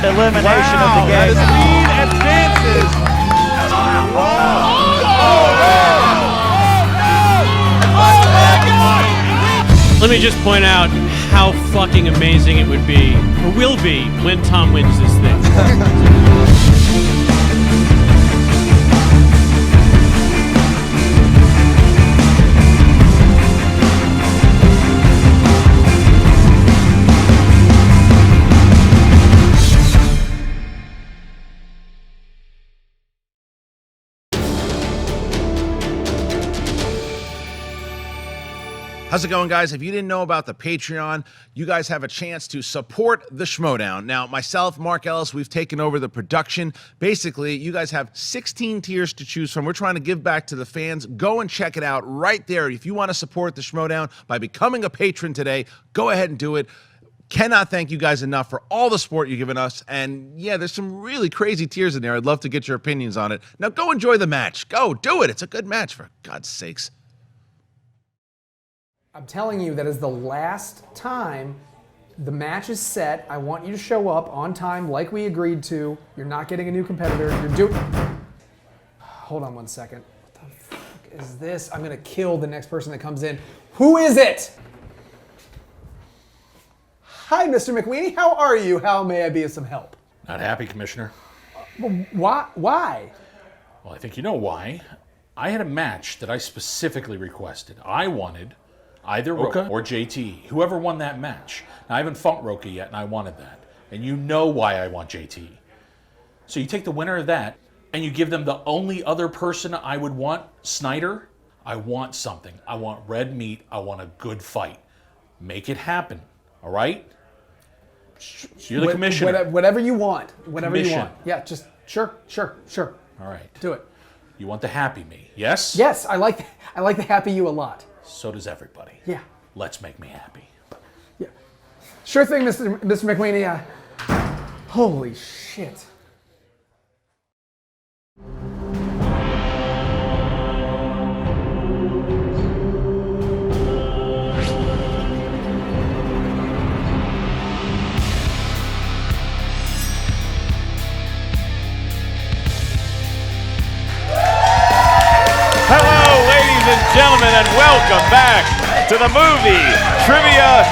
elimination of the game. That is lead advances. Let me just point out how fucking amazing it would be, or will be, when Tom wins this thing. How's it going, guys? If you didn't know about the Patreon, you guys have a chance to support the Schmoedown. Now, myself, Mark Ellis, we've taken over the production. Basically, you guys have 16 tiers to choose from. We're trying to give back to the fans. Go and check it out right there. If you want to support the Schmoedown by becoming a patron today, go ahead and do it. Cannot thank you guys enough for all the support you've given us. And yeah, there's some really crazy tiers in there. I'd love to get your opinions on it. Now, go enjoy the match. Go, do it. It's a good match, for God's sakes. I'm telling you, that is the last time the match is set. I want you to show up on time like we agreed to. You're not getting a new competitor. You're doing... Hold on one second. What the fuck is this? I'm going to kill the next person that comes in. Who is it? Hi, Mr. McWeeny. How are you? How may I be of some help? Not happy, Commissioner. Why? Well, I think you know why. I had a match that I specifically requested. I wanted either Roka or JT, whoever won that match. Now, I haven't fought Roka yet, and I wanted that. And you know why I want JT. So you take the winner of that, and you give them the only other person I would want, Snyder. I want something. I want red meat. I want a good fight. Make it happen, all right? You're the commissioner. Whatever you want. Whatever you Commission. want. Yeah, just sure. All right. Do it. You want the happy me, yes? Yes, I like the happy you a lot. So does everybody. Yeah. Let's make me happy. Yeah. Sure thing, Mr. McWeeny. Holy shit. Gentlemen, and welcome back to the movie Trivia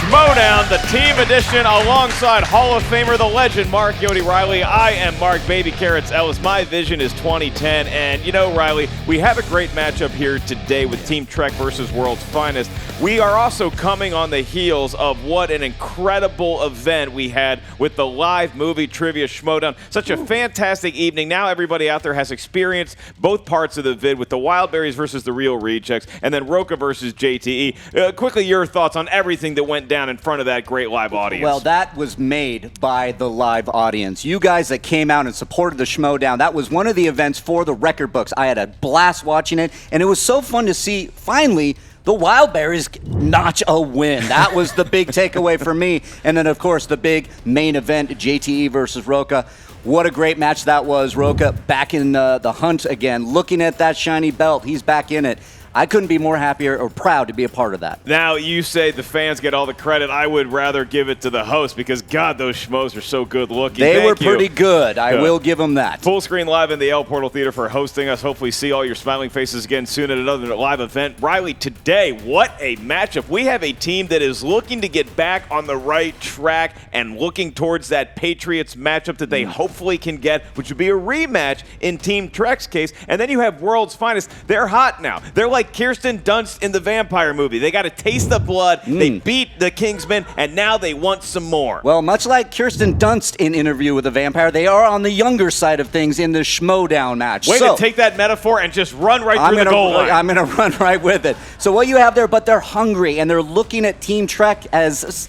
Schmoedown, the team edition, alongside Hall of Famer, the legend, Mark Yodi Riley. I am Mark Baby Carrots Ellis. My vision is 2010, and you know, Riley, we have a great matchup here today with Team Trek versus World's Finest. We are also coming on the heels of what an incredible event we had with the live movie Trivia Schmoedown. Such a fantastic evening. Now everybody out there has experienced both parts of the vid with the Wildberries versus the Real Rejects, and then Roka versus JTE. Quickly, your thoughts on everything that went down in front of that great live audience. Well, that was made by the live audience. You guys that came out and supported the Schmoedown, that was one of the events for the record books. I had a blast watching it, and it was so fun to see, finally, the Wildberries notch a win. That was the big takeaway for me. And then, of course, the big main event, JTE versus Roka. What a great match that was. Roka back in the hunt again, looking at that shiny belt. He's back in it. I couldn't be more happier or proud to be a part of that. Now, you say the fans get all the credit. I would rather give it to the host because, God, those schmoes are so good looking. They were pretty good. I will give them that. Full Screen Live in the L Portal Theater for hosting us. Hopefully see all your smiling faces again soon at another live event. Riley, today, what a matchup. We have a team that is looking to get back on the right track and looking towards that Patriots matchup that they hopefully can get, which would be a rematch in Team Trek's case. And then you have World's Finest. They're hot now. They're like Kirsten Dunst in the vampire movie. They got to taste the blood. They beat the Kingsmen, and now they want some more. Well, much like Kirsten Dunst in Interview with a Vampire, they are on the younger side of things in the Schmoedown match. Way to take that metaphor and just run right through the goal line. I'm going to run right with it. So what you have there, but they're hungry, and they're looking at Team Trek as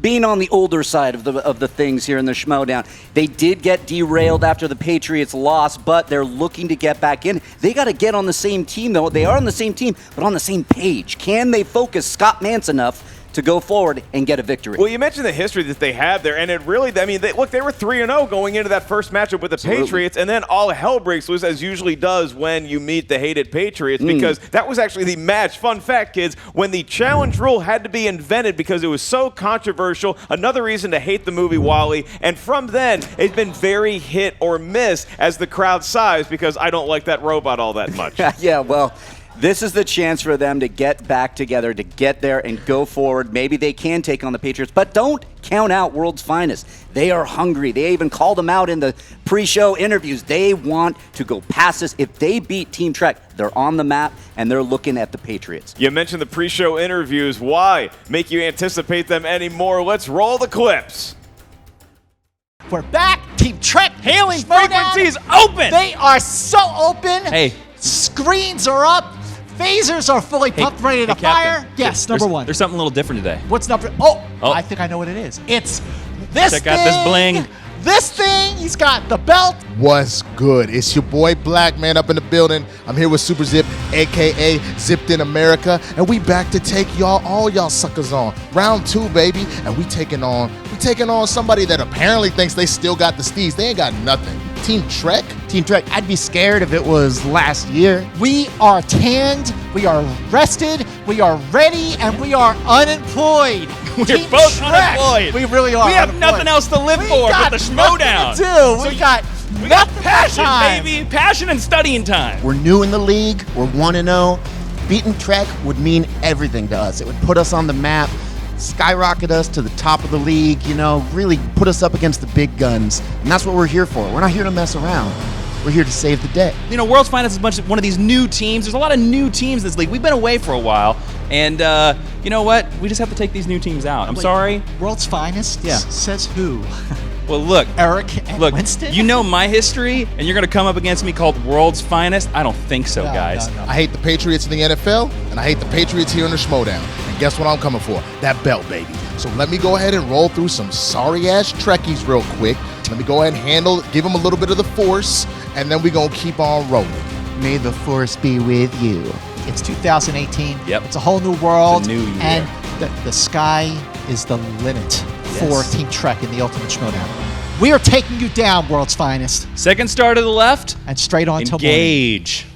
being on the older side of the things here in the Schmoedown. They did get derailed after the Patriots lost, but they're looking to get back in. They got to get on the same team, though. They are on the same team, but on the same page. Can they focus Scott Mance enough to go forward and get a victory. Well, you mentioned the history that they have there, and it really, I mean, they were 3-0 going into that first matchup with the Patriots, and then all hell breaks loose, as usually does when you meet the hated Patriots, because that was actually the match. Fun fact, kids, when the challenge rule had to be invented because it was so controversial, another reason to hate the movie WALL-E, and from then, it's been very hit or miss as the crowd sighs because I don't like that robot all that much. Yeah, well, this is the chance for them to get back together, to get there and go forward. Maybe they can take on the Patriots, but don't count out World's Finest. They are hungry. They even called them out in the pre-show interviews. They want to go past this. If they beat Team Trek, they're on the map, and they're looking at the Patriots. You mentioned the pre-show interviews. Why make you anticipate them anymore? Let's roll the clips. We're back. Team Trek Hailing Schmoedown. frequencies open. They are so open. Hey. Screens are up. Phasers are fully pumped, ready to fire. Captain. Yes, number one. There's something a little different today. What's number? Oh, Oh. I think I know what it is. It's this Check out this bling. This thing. He's got the belt. What's good? It's your boy Black Man up in the building. I'm here with Super Zip, aka Zipped in America, and we back to take all y'all suckers on. Round 2, baby, and we taking on somebody that apparently thinks they still got the steez. They ain't got nothing. Team Trek? Team Trek, I'd be scared if it was last year. We are tanned. We are rested. We are ready, and we are unemployed. We're Team both Trek, unemployed. We really are. We have unemployed. nothing else to live We for got but the nothing Schmoedown. to do. We got nothing Passion, time. baby. Passion and studying time. We're new in the league. We're 1-0. Beating Trek would mean everything to us. It would put us on the map, skyrocket us to the top of the league, really put us up against the big guns. And that's what we're here for. We're not here to mess around. We're here to save the day. World's Finest is one of these new teams. There's a lot of new teams in this league. We've been away for a while. And you know what? We just have to take these new teams out. I'm sorry. World's Finest? Yeah. Says who? Well, look. Eric and Look, Winston? you know my history, and you're going to come up against me called World's Finest? I don't think so, guys. No. I hate the Patriots in the NFL, and I hate the Patriots here in the Schmoedown. And guess what I'm coming for? That belt, baby. So let me go ahead and roll through some sorry-ass Trekkies real quick. Let me go ahead and give them a little bit of the force, and then we're going to keep on rolling. May the force be with you. It's 2018. Yep. It's a whole new world. It's a new year. And the sky is the limit for Team Trek in the Ultimate Schmoedown. We are taking you down, World's Finest. Second star to the left. And straight on to morning. Engage.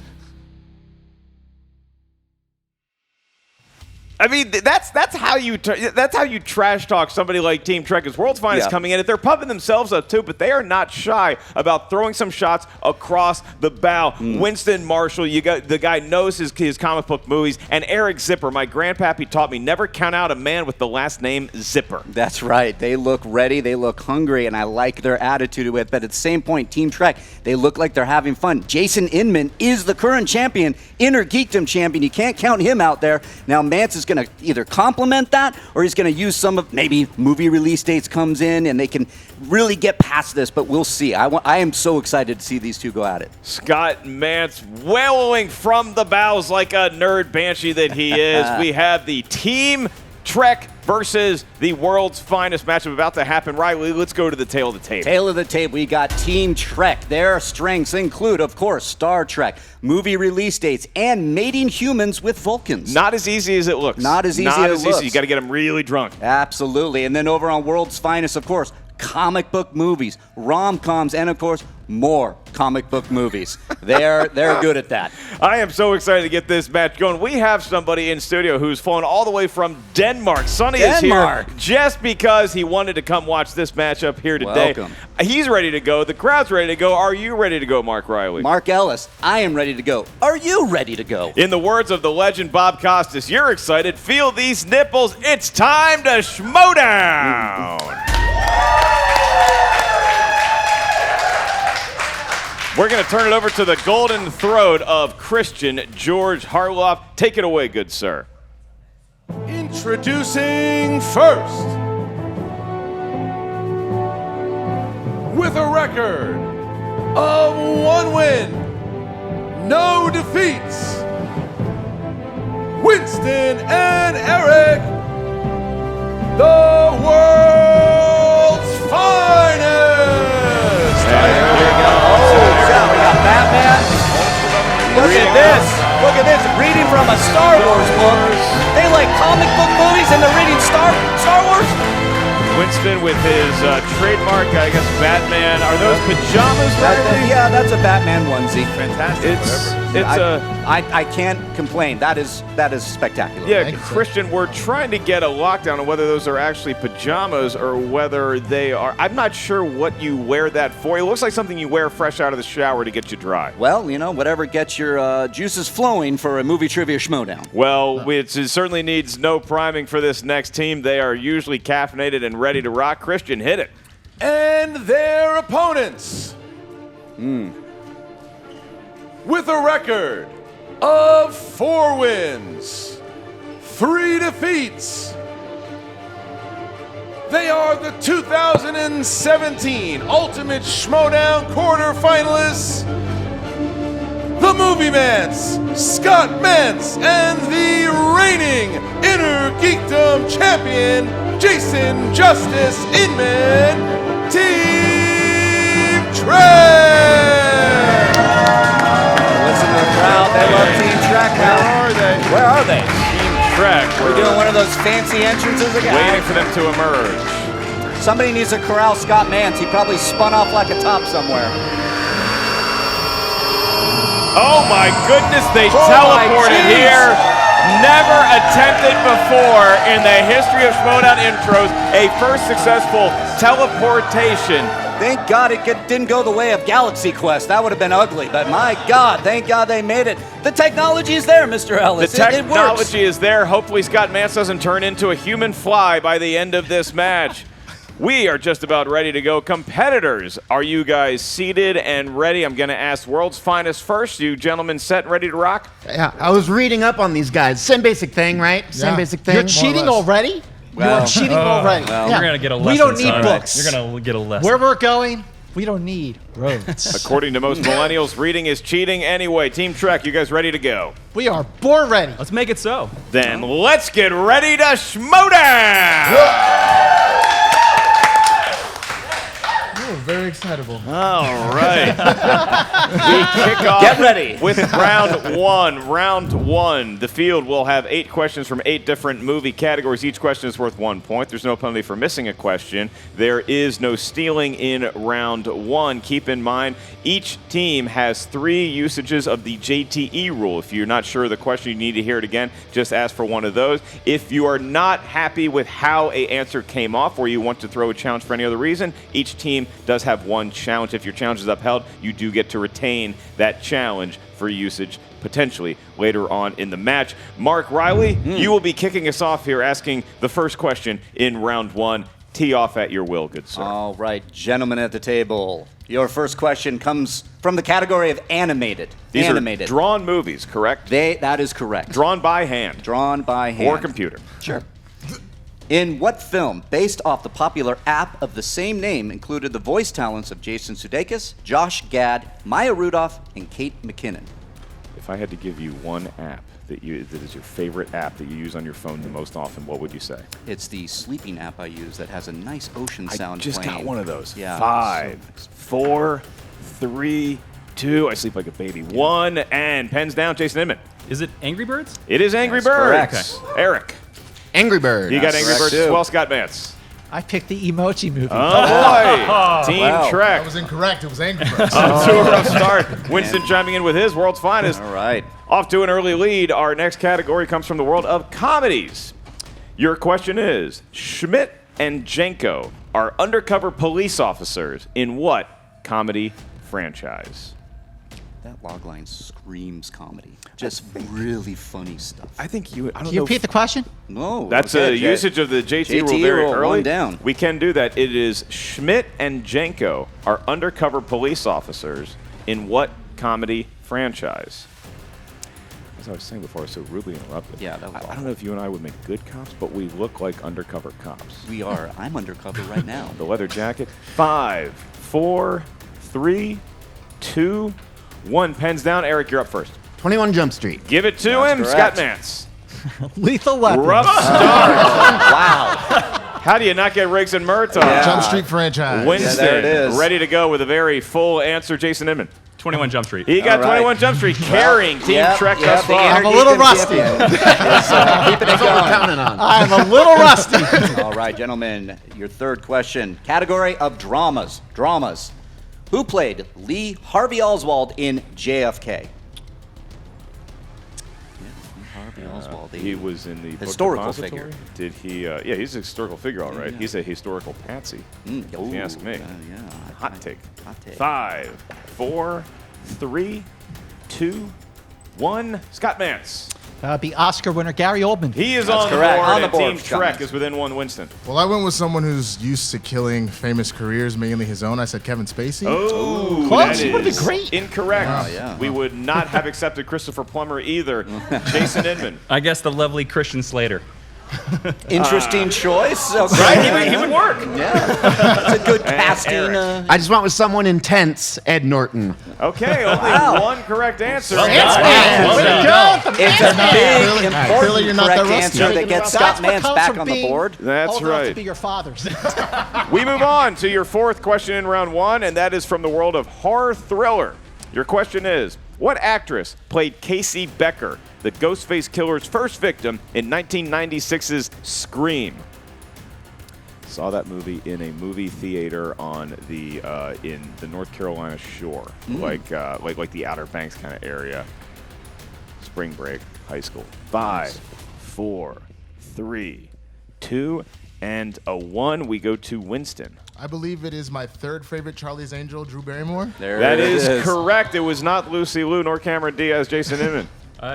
I mean, that's how you trash talk somebody like Team Trek. As World's Finest coming in, they're pumping themselves up too, but they are not shy about throwing some shots across the bow. Winston Marshall, the guy knows his comic book movies, and Eric Zipper. My grandpappy taught me never count out a man with the last name Zipper. That's right. They look ready. They look hungry, and I like their attitude with it. But at the same point, Team Trek, they look like they're having fun. Jason Inman is the current champion, Inner Geekdom champion. You can't count him out there. Now, Mance is going to either complement that, or he's going to use some of maybe movie release dates comes in, and they can really get past this. But we'll see. I am so excited to see these two go at it. Scott Mance wallowing from the bows like a nerd banshee that he is. We have the Team Trek versus the World's Finest matchup about to happen. Riley, let's go to the tail of the tape. Tail of the tape, we got Team Trek. Their strengths include, of course, Star Trek, movie release dates, and mating humans with Vulcans. Not as easy as it looks. Not as easy as it looks. You got to get them really drunk. Absolutely. And then over on World's Finest, of course, comic book movies, rom-coms, and of course, more comic book movies. They're good at that. I am so excited to get this match going. We have somebody in studio who's flown all the way from Denmark. Sonny is here just because he wanted to come watch this matchup here today. Welcome. He's ready to go. The crowd's ready to go. Are you ready to go, Mark Riley? Mark Ellis, I am ready to go. Are you ready to go? In the words of the legend Bob Costas, you're excited. Feel these nipples. It's time to Schmoedown. We're going to turn it over to the golden throat of Christian George Harloff. Take it away, good sir. Introducing first, with a record of 1 win, no defeats, Winston and Eric, the world's finest. Here we go. Oh, we got Batman. Look at this. Look at this, reading from a Star Wars book. They like comic book movies and they're reading Star Wars? Winston with his trademark, I guess, Batman. Are those pajamas? Yeah, that's a Batman onesie. Fantastic. I can't complain. That is spectacular. Yeah, Christian, we're trying to get a lockdown on whether those are actually pajamas or whether they are. I'm not sure what you wear that for. It looks like something you wear fresh out of the shower to get you dry. Well, you know, whatever gets your juices flowing for a movie trivia Schmoedown. Well, it certainly needs no priming for this next team. They are usually caffeinated and ready to rock. Christian, hit it. And their opponents. With a record of 4 wins, 3 defeats. They are the 2017 Ultimate Schmoedown quarterfinalists, the Movie Mance, Scott Mance, and the reigning Inner Geekdom champion, Jason Justice Inman, Team Trek! Listen to the crowd. They love Team Trek. Where are they? Team Trek. We're doing one of those fancy entrances again. Waiting for them to emerge. Somebody needs to corral Scott Mance. He probably spun off like a top somewhere. Oh my goodness, they teleported here. Never attempted before in the history of Schmoedown intros a first successful teleportation. Thank God it didn't go the way of Galaxy Quest. That would have been ugly, but my God, thank God they made it. The technology is there, Mr. Ellis. The technology is there. Hopefully Scott Mance doesn't turn into a human fly by the end of this match. We are just about ready to go. Competitors, are you guys seated and ready? I'm going to ask World's Finest first. You gentlemen set and ready to rock? Yeah, I was reading up on these guys. Same basic thing, right? Same basic thing. You're cheating already? Well, You're cheating already. well, You're gonna get a lesson. We don't need son. books. You're gonna get a lesson. Where we're going, we don't need roads. According to most millennials, reading is cheating anyway. Team Trek, you guys ready to go? We are born ready. Let's make it so. Then let's get ready to Schmoedown! Very excitable. All right. We kick off Get ready. with round one. Round one. The field will have 8 questions from 8 different movie categories. Each question is worth 1 point. There's no penalty for missing a question. There is no stealing in round one. Keep in mind, each team has 3 usages of the JTE rule. If you're not sure of the question, you need to hear it again, just ask for one of those. If you are not happy with how an answer came off or you want to throw a challenge for any other reason, each team does have 1 challenge. If your challenge is upheld, you do get to retain that challenge for usage potentially later on in the match. Mark Riley, you will be kicking us off here, asking the first question in round one. Tee off at your will, good sir. All right, gentlemen at the table. Your first question comes from the category of animated. These animated. are drawn movies, correct? That is correct. Drawn by hand. Drawn by hand. Or computer. Sure. In what film, based off the popular app of the same name, included the voice talents of Jason Sudeikis, Josh Gad, Maya Rudolph, and Kate McKinnon? If I had to give you one app that is your favorite app that you use on your phone the most often, what would you say? It's the sleeping app I use that has a nice ocean sound I just playing. got one of those. Yeah. 5, 4, 3, 2. I sleep like a baby. 1, and pens down. Jason Inman. Is it Angry Birds? It is Angry That's Birds. correct. Eric. Angry Bird. You got Angry correct, Birds as too. well, Scott Mance. I picked the emoji movie. Oh, boy. Team Wow. Trek. That was incorrect. It was Angry Birds. Off to a rough start. Winston chiming in with his World's Finest. All right. Off to an early lead. Our next category comes from the world of comedies. Your question is, Schmidt and Jenko are undercover police officers in what comedy franchise? That logline screams comedy. Just really funny stuff. I think I don't Can know. you repeat the question? No. That's okay, a usage of the JT rule very rule, early. 1 down. We can do that. It is Schmidt and Jenko are undercover police officers in what comedy franchise? As I was saying before, I was so rudely interrupted. Yeah, that was I awful. don't know if you and I would make good cops, but we look like undercover cops. We are. I'm undercover right now. The leather jacket. 5, 4, 3, 2, 1. Pens down. Eric, you're up first. 21 Jump Street. Give it to That's him, correct. Scott Mance. Lethal Weapon. Rough start. Wow. How do you not get Riggs and Murtaugh? Yeah. Jump Street franchise. Winston, there it is. ready to go with a very full answer. Jason Inman. 21 Jump Street. He got All right. 21 Jump Street, carrying Team Trek thus the far. I'm a little rusty. Keeping it going. Counting on. I'm a little rusty. All right, gentlemen, your third question. Category of dramas. Dramas. Who played Lee Harvey Oswald in JFK? Harvey Oswald. He was in the historical book figure. depository. Did he? Yeah, he's a historical figure, all right. He's a historical patsy, if you ask me. Hot take. Hot take. 5, 4, 3, 2, 1. Scott Mance. The Oscar winner, Gary Oldman. He is That's on correct. the board, On the and board, Team Scott Trek Mance. is within one Winston. Well, I went with someone who's used to killing famous careers, mainly his own. I said Kevin Spacey. Oh, close. that He would've been is great. incorrect. Oh, yeah. We would not have accepted Christopher Plummer either. Jason Inman. I guess the lovely Christian Slater. Interesting choice. Okay. Right? He would work. Yeah. It's a good casting. Eric. I just went with someone intense, Ed Norton. Okay, only one correct answer. It's a big, important Clearly you're not correct that rusty. answer that gets Scott Mance back on the board. That's old enough to right. be your father's. We move on to your fourth question in round one, and that is from the world of horror thriller. Your question is, what actress played Casey Becker, the Ghostface Killer's first victim in 1996's Scream? Saw that movie in a movie theater on the in the North Carolina shore, like the Outer Banks kind of area. Spring break, high school. 5, 4, 3, 2, and a 1. We go to Winston. I believe it is my third favorite Charlie's Angel, Drew Barrymore. That is correct. It was not Lucy Liu nor Cameron Diaz, Jason Inman.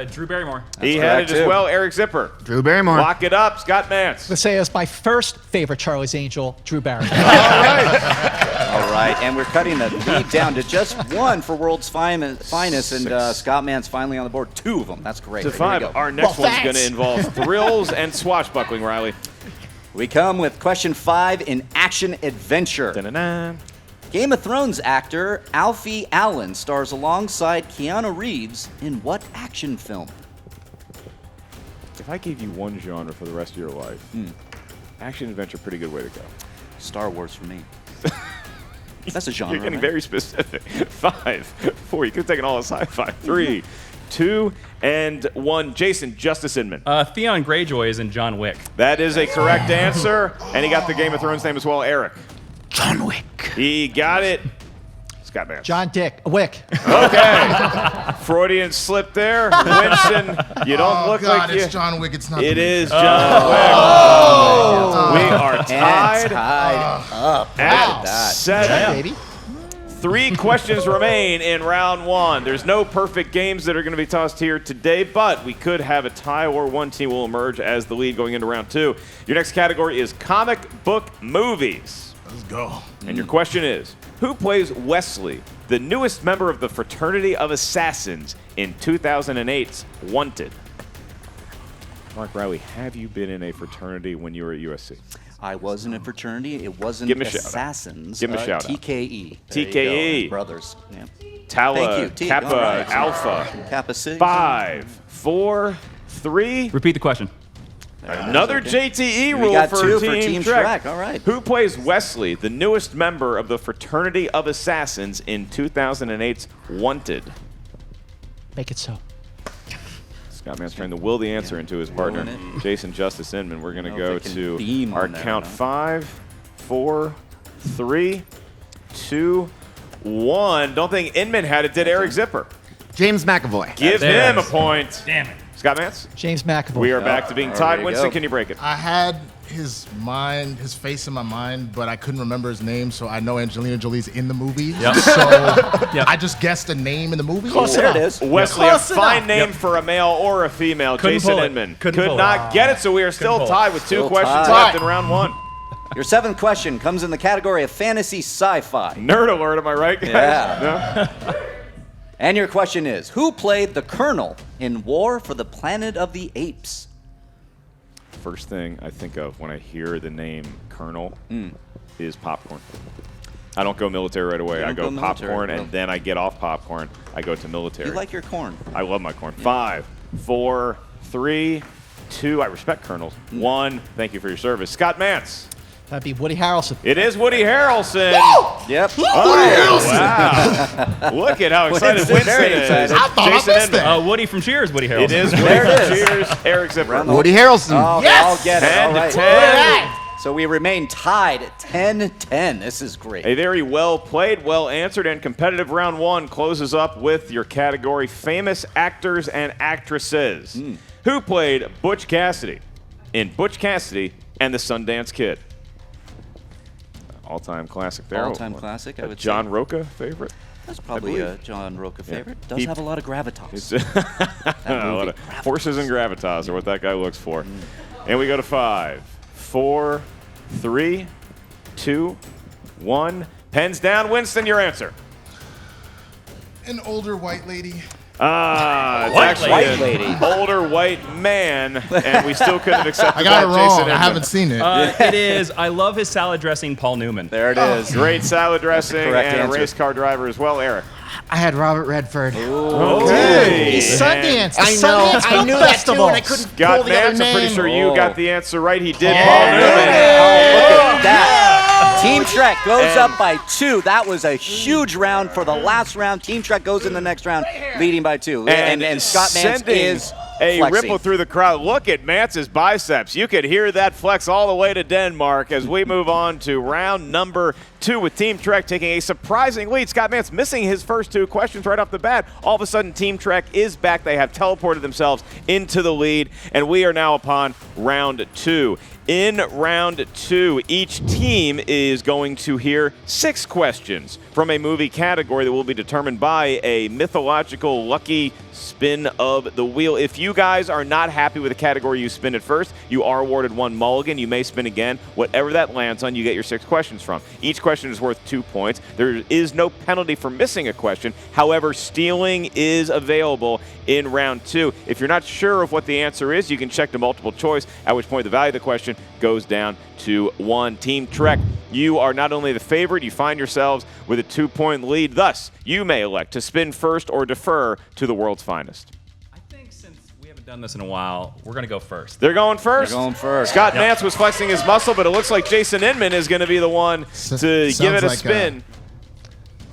Drew Barrymore. He had it as well. Eric Zipper. Drew Barrymore. Lock it up. Scott Mance. Let's say it's my first favorite Charlie's Angel, Drew Barrymore. All right, and we're cutting the lead down to just one for World's Finest, and Scott Mann's finally on the board. 2 of them. That's great. To Here we 5. go. Our next Well, one's going to thanks. involve thrills and swashbuckling, Riley. We come with question 5 in action adventure. Da-na-na. Game of Thrones actor Alfie Allen stars alongside Keanu Reeves in what action film? If I gave you one genre for the rest of your life, action adventure, pretty good way to go. Star Wars for me. That's a genre. You're getting right? very specific. 5, 4. You could have taken all of sci-fi. 3, 2, and 1. Jason, Justice Inman. Theon Greyjoy is in John Wick. That is a correct answer, and he got the Game of Thrones name as well. Eric. John Wick. He got it. Scott Mance. John Wick. Okay. Freudian slip there. Winston, you don't look God, like you. it's John Wick. It's not. It the movie. is John Wick. We are And tied tied up. at that. 7. Baby. 3 questions remain in round 1. There's no perfect games that are going to be tossed here today, but we could have a tie or one team will emerge as the lead going into round 2. Your next category is comic book movies. Let's go. And your question is, who plays Wesley, the newest member of the Fraternity of Assassins in 2008's Wanted? Mark Riley, have you been in a fraternity when you were at USC? I was in a fraternity. It wasn't Give him a shout-out. Assassins. Give him a shout-out. TKE. There you TKE. go. Brothers. Yeah. Tala, Thank you. T. Kappa, All right. Alpha. Kappa Sig. 5, 4, 3. Repeat the question. Another Okay. JTE We rule got for 2 for Team Team Trek. Trek. All right. Who plays Wesley, the newest member of the Fraternity of Assassins in 2008's Wanted? Make it so. Scott Mann's trying to will the answer into his partner, Rolling it. Jason Justice Inman. We're going to I go don't know if I can to beam our on there, count. no. 5, 4, 3, 2, 1. Don't think Inman had it. Did Eric Zipper? James McAvoy. Give There him it a is. point. Damn it. Scott Mance? James McAvoy. We are back to being there tied. you Winston, go. can you break it? I had his face in my mind, but I couldn't remember his name, so I know Angelina Jolie's in the movie. Yep. So Yep. I just guessed a name in the movie. There it is. Wesley, a Close fine enough. name for a male or a female. Couldn't Jason pull it. Inman Couldn't could pull it. not get it, so we are still pull it. tied with 2 Still questions tied. left in round 1. Your 7th question comes in the category of fantasy sci-fi. Nerd alert, am I right, guys? Yeah. No? And your question is, who played the Colonel in War for the Planet of the Apes? First thing I think of when I hear the name Colonel is popcorn. I don't go military right away. You I don't go go military, popcorn, no. and then I get off popcorn. I go to military. You like your corn. I love my corn. 5, 4, 3, 2. I respect colonels. 1. Thank you for your service. Scott Mance. That'd be Woody Harrelson. It is Woody Harrelson. Yep. Oh, wow. Look at how excited Winston is. I thought I missed it. Woody from Cheers, Woody Harrelson. It is Woody from Cheers. Eric Zipper. Woody Harrelson. Oh, they all get it. 10 All to right. 10. So we remain tied at 10-10. This is great. A very well played, well answered, and competitive round one closes up with your category famous actors and actresses. Who played Butch Cassidy in Butch Cassidy and the Sundance Kid? All-time classic there. All-time classic, I would say. John Roca favorite? That's probably a John Roca favorite. Does have a lot of gravitas. A lot of forces and gravitas are what that guy looks for. And we go to 5, 4, 3, 2, 1. Pens down. Winston, your answer. An older white lady. It's actually an older white man, and we still couldn't have accepted I got that, it wrong. Jason I Inman. haven't seen it. It is. I love his salad dressing, Paul Newman. There it is. Great salad dressing and correct a answer. race car driver as well, Eric. I had Robert Redford. Okay. He's Sundance. I know. Sundance I Film knew that too, Festival. and I couldn't Scott pull the other Mance, I'm pretty name. sure you got the answer right. He did. Oh, Paul Newman. look at that. Team Trek goes up by 2. That was a huge round for the last round. Team Trek goes in the next round, leading by 2. And Scott Mance sending is a flexing. ripple through the crowd. Look at Mance's biceps. You could hear that flex all the way to Denmark as we move on to round number 2 with Team Trek taking a surprising lead. Scott Mance missing his first 2 questions right off the bat. All of a sudden, Team Trek is back. They have teleported themselves into the lead, and we are now upon round 2. In round 2, each team is going to hear 6 questions from a movie category that will be determined by a mythological lucky spin of the wheel. If you guys are not happy with the category you spin at first, you are awarded 1 mulligan. You may spin again. Whatever that lands on, you get your 6 questions from. Each question is worth 2 points. There is no penalty for missing a question. However, stealing is available in round 2. If you're not sure of what the answer is, you can check the multiple choice, at which point the value of the question goes down to 1. Team Trek, you are not only the favorite, you find yourselves with a 2-point lead. Thus, you may elect to spin first or defer to the world's finest. I think since we haven't done this in a while, we're going to go first. They're going first? They're going first. Scott Mance was flexing his muscle, but it looks like Jason Inman is going to be the one to give it a spin.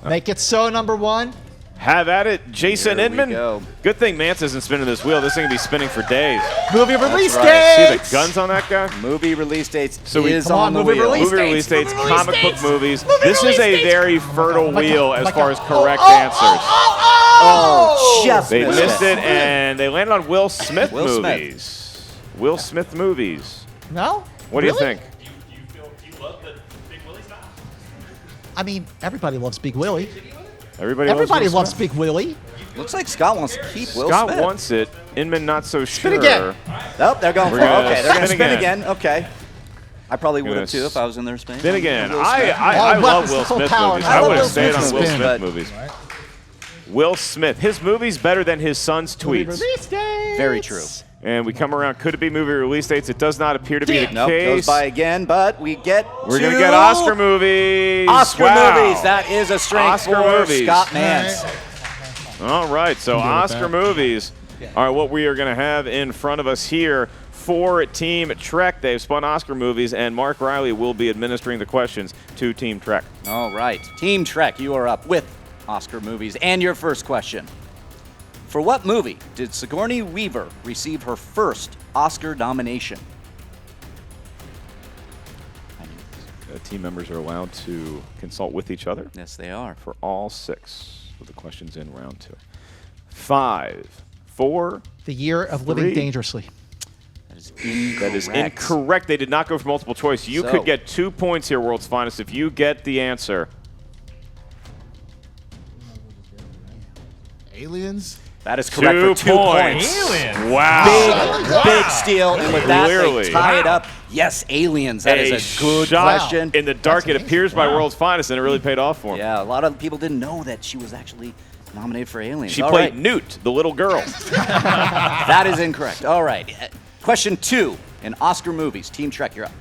Make it so, number 1. Have at it, Jason Here we Inman. go. Good thing Mance isn't spinning this wheel. This thing will be spinning for days. Movie release right. See dates. the guns on that guy? Movie release dates So we- is Come on, on the movie wheel. release Movie release dates, Movie release comic book dates. movies. Movie This is release a dates. very fertile wheel as far as correct Oh, answers. Oh, just They missed missed it, and they landed on Will Smith Will Smith. movies. Will Smith movies. No? What do you Really? think? I mean, everybody loves Big Willie. Everybody Everybody loves Smith? Big Willie. Looks like Scott wants to keep Will Scott Smith. wants it. Inman not so sure. again. Oh, they're going We're for it. gonna Okay, they're going to spin spin again. again. Okay. I probably would have Gonna too if I was in their space. Then again, Will Smith. I Oh, love well, Will full Smith power. movies. I I love would have Will stayed on Smith's Will spin, Smith but- movies. Will Smith, his movies better than his son's Movie tweets. release dates. Very true. And we come around, could it be movie release dates? It does not appear to be the Nope, case. goes by again, but we get We're going to get Oscar movies. Oscar Wow. movies. That is a strength Oscar for movies. Scott Mance. All right, so with Oscar that. movies are what we are going to have in front of us here for Team Trek. They've spun Oscar movies, and Mark Riley will be administering the questions to Team Trek. All right, Team Trek, you are up with Oscar movies. And your first question. For what movie did Sigourney Weaver receive her first Oscar nomination? Team members are allowed to consult with each other Yes, they are. for all 6 of the questions in round 2. 5, 4. The year of living 3. dangerously. That is incorrect. That is incorrect. They did not go for multiple choice. You So- could get 2 points here, World's Finest, if you get the answer. Aliens? That is correct for 2 points. Wow. Big steal, and with that, Clearly. they tie it up. Yes, aliens. That is a good shot question. in the dark. It appears by World's Finest, and it really paid off for him. Yeah, a lot of people didn't know that she was actually nominated for aliens. She All played right. Newt, the little girl. That is incorrect. All right. Question 2 in Oscar movies. Team Trek, you're up.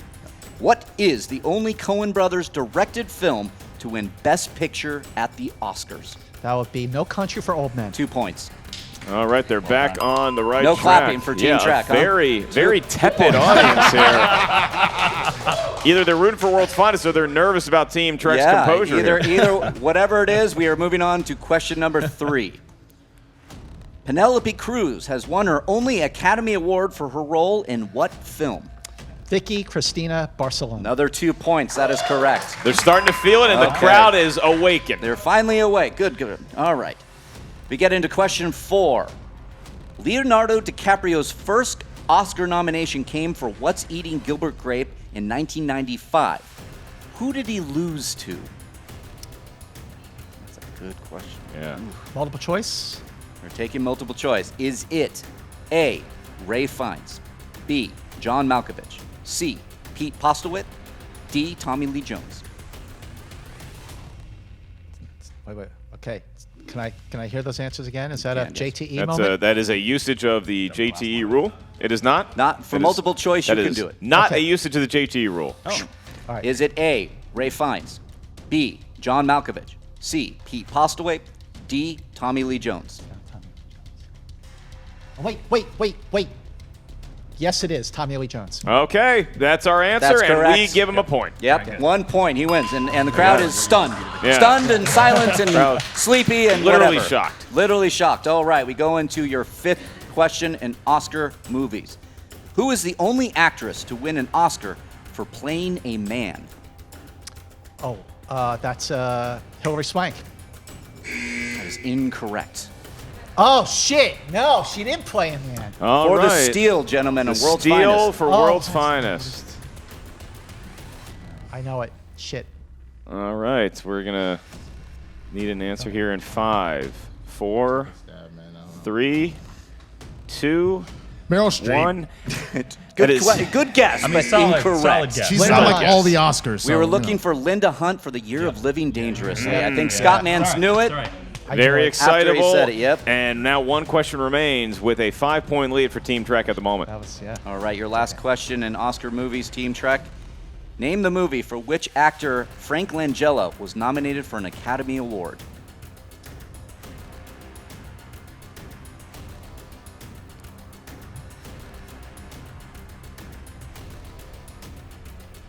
What is the only Coen Brothers directed film to win Best Picture at the Oscars? That would be No Country for Old Men. 2 points. All right, they're back on the right No track. clapping for Team Trek, huh? Very, very tepid audience here. Either they're rooting for World's Finest or they're nervous about Team Trek's composure. Either whatever it is, we are moving on to question number 3. Penelope Cruz has won her only Academy Award for her role in what film? Vicky Cristina Barcelona. Another 2 points. That is correct. They're starting to feel it, and the crowd is awakened. They're finally awake. Good. All right. We get into question 4. Leonardo DiCaprio's first Oscar nomination came for What's Eating Gilbert Grape in 1995. Who did he lose to? That's a good question. Yeah. Multiple choice. We're taking multiple choice. Is it A, Ray Fiennes, B, John Malkovich, C, Pete Postlewaite, D, Tommy Lee Jones? Wait. Okay. Can I hear those answers again? Is that a JTE That's moment? that is a usage of the JTE rule. It is not. Not for multiple choice. You can do it. Not a usage of the JTE rule. Oh. All right. Is it A, Ray Fiennes, B, John Malkovich, C, Pete Postlewaite, D, Tommy Lee Jones? Wait. Yes, it is Tommy Lee Jones. Okay, that's our answer, That's and correct. we give him a point. Yep, 1 point. He wins, and the crowd is stunned. Yeah. Stunned and silent and Crowd. sleepy and Literally whatever. shocked. Literally shocked. All right, we go into your 5th question in Oscar movies. Who is the only actress to win an Oscar for playing a man? Oh, that's Hilary Swank. That is incorrect. Oh shit! No, she didn't play in man. All For right. the steal, gentlemen, The of World's steal Finest. for World's Finest. I know it. Shit. All right, we're gonna need an answer here in 5, 4, 3, 2, Meryl Streep. 1. That is- Good guess, but incorrect. solid guess. She's not like all the Oscars. We so, were you looking know. for Linda Hunt for the Year of Living Dangerously. I think Scott Mans It's all right, knew it's it. all right. Very After he excitable. said it, yep. And now 1 question remains with a 5-point lead for Team Trek at the moment. That was All right, your last question in Oscar movies, Team Trek. Name the movie for which actor Frank Langella was nominated for an Academy Award.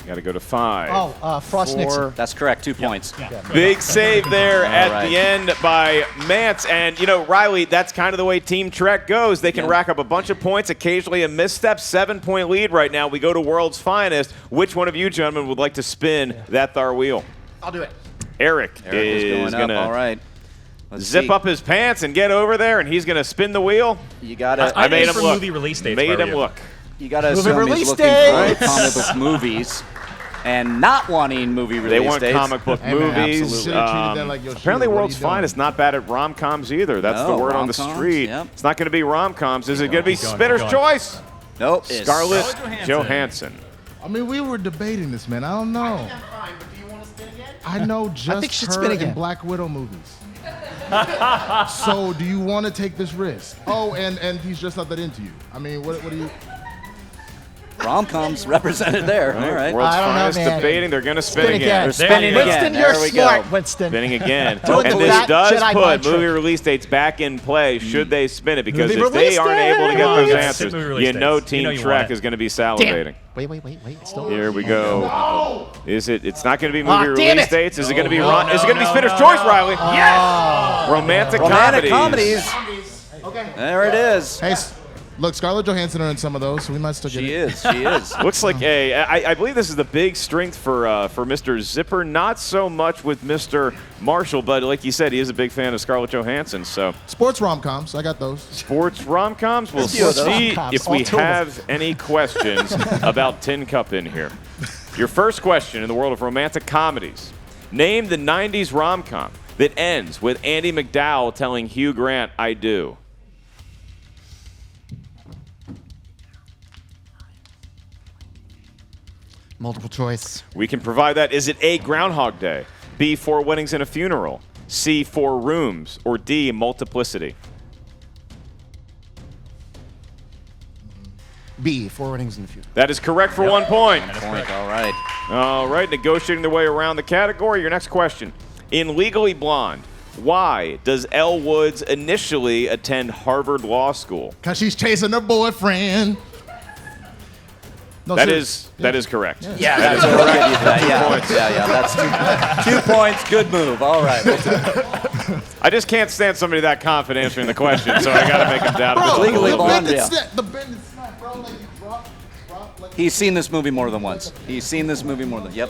Got to go to 5. Oh, Frost 4. Nixon. That's correct, 2 points. Big save there at right. the end by Mance. And, you know, Riley, that's kind of the way Team Trek goes. They can rack up a bunch of points, occasionally a misstep. 7-point lead right now. We go to World's Finest. Which one of you gentlemen would like to spin that Thar wheel? I'll do it. Eric is is going going up. All to right. Let's zip see. up his pants and get over there, and he's going to spin the wheel. You gotta. I made him for look. movie release dates, Made by him you. look. You gotta Movie assume release he's looking dates. for comic book movies and not wanting movie release They want dates. comic book Hey, man, movies. absolutely. Should've treated that like your Apparently, shield. What are World's you doing? Finest not bad at rom-coms either. That's No, the word on the rom-coms, street. yep. It's not going to be rom-coms. Is it going to be keep going, Spitter's keep going. Choice? Nope. it's Scarlett Johansson. I mean, we were debating this, man. I don't know. Fine, but do you want to spin again? I know just think she should her spin again. in Black Widow movies. So, do you want to take this risk? Oh, and he's just not that into you. I mean, what do you? Rom-coms represented there. All right. World's I don't know, Finest man. debating. They're going to spin Spin again. They're spinning There you go. again. Winston, There you're we smart, go. Winston. Spinning again. Doing And the this fat does Jedi put mind movie trick. release dates back in play should they spin it, because Movie if they release aren't able to dates. get Come those on. answers, Movie release you know dates. Team You know you Trek want it. is going to be Damn. salivating. Wait. Still. Here we go. Is it? It's not going to be movie Ah, damn release it. dates. Is it going to be? Is it going to be Spinner's Choice, Riley? Yes. Romantic Romantic comedies. comedies. There it is. Hey, look, Scarlett Johansson are in some of those, so we might still get She it. is. She is. Looks like I believe this is the big strength for Mr. Zipper. Not so much with Mr. Marshall, but like you said, he is a big fan of Scarlett Johansson. So Sports rom-coms, I got those. sports rom-coms. We'll few of those. see Rom-coms, if we all two of them. have any questions about Tin Cup in here. Your first question in the world of romantic comedies. Name the 90s rom-com that ends with Andie MacDowell telling Hugh Grant, "I do." Multiple choice. We can provide that. Is it A, Groundhog Day, B, 4 Weddings and a Funeral, C, 4 Rooms, or D, Multiplicity? B, 4 weddings and a few. That is correct for 1 point. Point. All right. All right, negotiating their way around the category. Your next question. In Legally Blonde, why does Elle Woods initially attend Harvard Law School? Because she's chasing her boyfriend. No, That seriously. is correct. Yeah, That is we'll correct. give you that. 2 Yeah, points. yeah, that's 2 points. Good move. All right. I just can't stand somebody that confident answering the question, so I got to make him doubt it. Legally the blonde, bend yeah. and snap, the bend and snap, bro. Like you drop like. He's seen this movie more than once. He's seen this movie more than. Yep.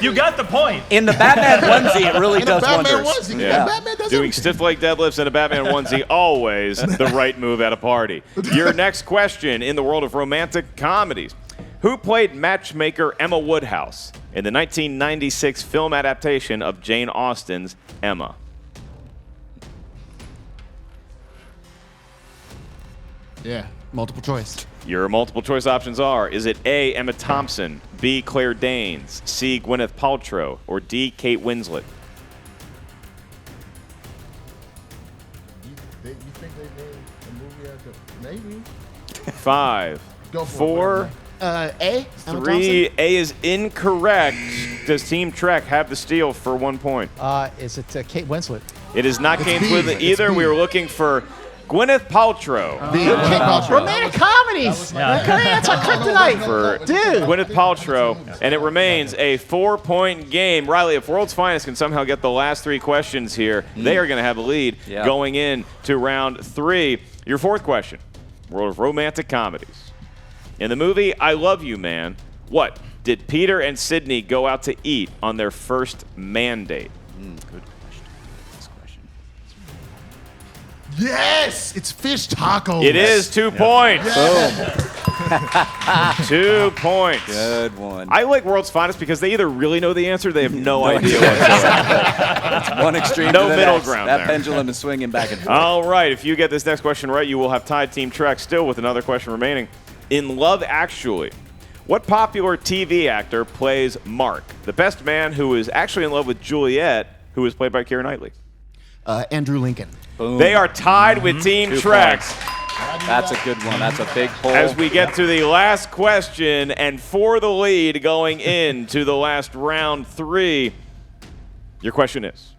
You got the point. In the Batman onesie, it really does Batman wonders. onesie. Yeah. Batman does Doing everything. stiff leg deadlifts and a Batman onesie, always the right move at a party. Your next question in the world of romantic comedies. Who played matchmaker Emma Woodhouse in the 1996 film adaptation of Jane Austen's Emma? Yeah, multiple choice. Your multiple choice options are, is it A, Emma Thompson, B, Claire Danes, C, Gwyneth Paltrow, or D, Kate Winslet? You think they made a movie out of maybe? 5, Go for it, 4, A? Emma 3. A is incorrect. Does Team Trek have the steal for 1 point? Is it Kate Winslet? It is not Kate B. Winslet It's either. B. We were looking for Gwyneth Paltrow. Kate Paltrow. Romantic comedies. That's our kryptonite. For Dude. Gwyneth Paltrow, and it remains a 4-point game. Riley, if World's Finest can somehow get the last 3 questions here, they are going to have a lead going in to round 3. Your fourth question, world of romantic comedies. In the movie I Love You, Man, what did Peter and Sydney go out to eat on their first mandate? Good question. This question. Yes, it's fish tacos. It is 2 points. Boom. 2 points. Good one. I like World's Finest because they either really know the answer, or they have no idea whatsoever. One extreme No to the middle next. ground That there. pendulum is swinging back and forth. All right, if you get this next question right, you will have tied Team Trek still with another question remaining. In Love Actually, what popular TV actor plays Mark, the best man who is actually in love with Juliet, who is played by Keira Knightley? Andrew Lincoln. Boom. They are tied with Team 2 Trek. points. That's a good one. That's a big pull. As we get to the last question, and for the lead going into the last round 3, your question is,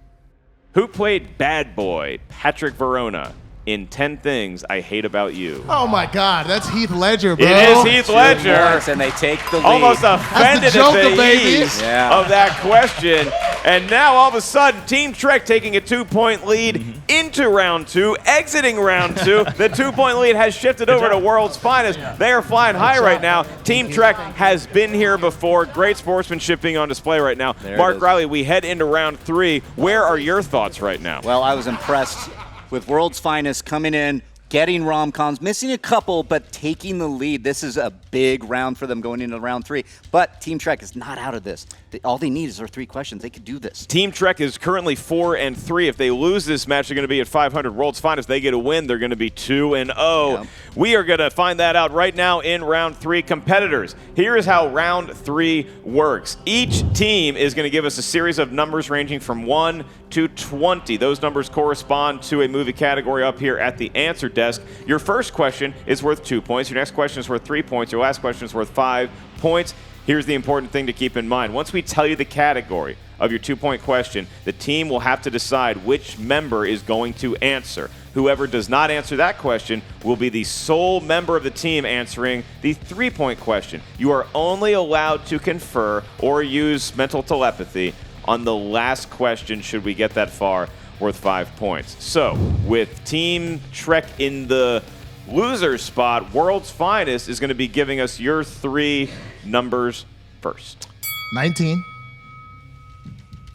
who played bad boy Patrick Verona in 10 Things I Hate About You? Oh my God, that's Heath Ledger, bro. It is Heath Ledger. Points, and they take the lead. Almost offended Joker, at the baby. ease Yeah. of that question. And now all of a sudden, Team Trek taking a 2-point lead into round 2, exiting round 2. The 2-point lead has shifted over to World's Finest. They are flying high right now. Team Trek has been here before. Great sportsmanship being on display right now. There it Mark is. Riley, we head into round 3. Where are your thoughts right now? Well, I was impressed with World's Finest coming in, getting rom-coms, missing a couple, but taking the lead. This is a big round for them going into round 3. But Team Trek is not out of this. All they need is their 3 questions. They could do this. Team Trek is currently 4-3. If they lose this match, they're going to be at 500. World's Finest, if they get a win, they're going to be 2-0. Yep. We are going to find that out right now in round 3. Competitors, here is how round 3 works. Each team is going to give us a series of numbers ranging from 1 to 20. Those numbers correspond to a movie category up here at the answer desk. Your first question is worth 2 points. Your next question is worth 3 points. Your last question is worth 5 points. Here's the important thing to keep in mind. Once we tell you the category of your 2-point question, the team will have to decide which member is going to answer. Whoever does not answer that question will be the sole member of the team answering the 3-point question. You are only allowed to confer or use mental telepathy on the last question, should we get that far, worth 5 points. So, with Team Trek in the loser spot, World's Finest is going to be giving us your 3 numbers first. 19,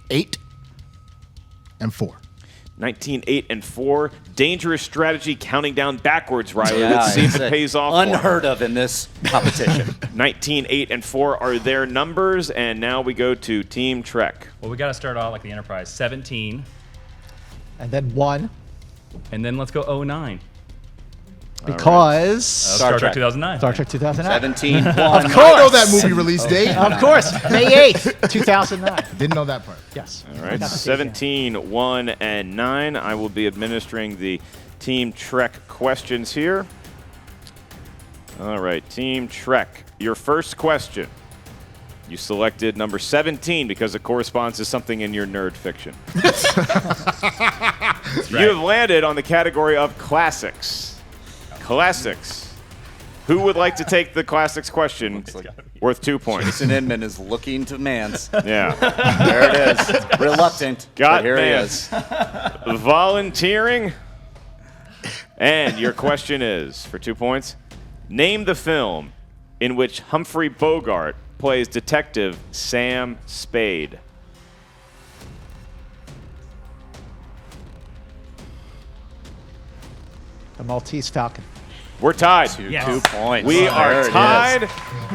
8, and 4. 19, 8, and 4. Dangerous strategy, counting down backwards, Riley. Yeah, Let's see if it's it pays off. for him. Unheard of in this competition. 19, 8, and 4 are their numbers, and now we go to Team Trek. Well, we got to start out like the Enterprise. 17, And then 1. and then let's go 09. Because Star Trek 2009. Star Trek 2009. 17, 1. Of I course. know that movie release date. Of course. May 8th, 2009. Didn't know that part. Yes. All right, 17, 1, and 9. I will be administering the Team Trek questions here. All right, Team Trek, your first question. You selected number 17 because it corresponds to something in your nerd fiction. You have landed on the category of classics. Classics. Who would like to take the classics question worth 2 points? Jason Inman is looking to Mance. Yeah. There it is. Reluctant. Got but here Mance. he is. Volunteering. And your question is, for 2 points, name the film in which Humphrey Bogart plays Detective Sam Spade. The Maltese Falcon. We're tied. 2 points. We There are it is. tied.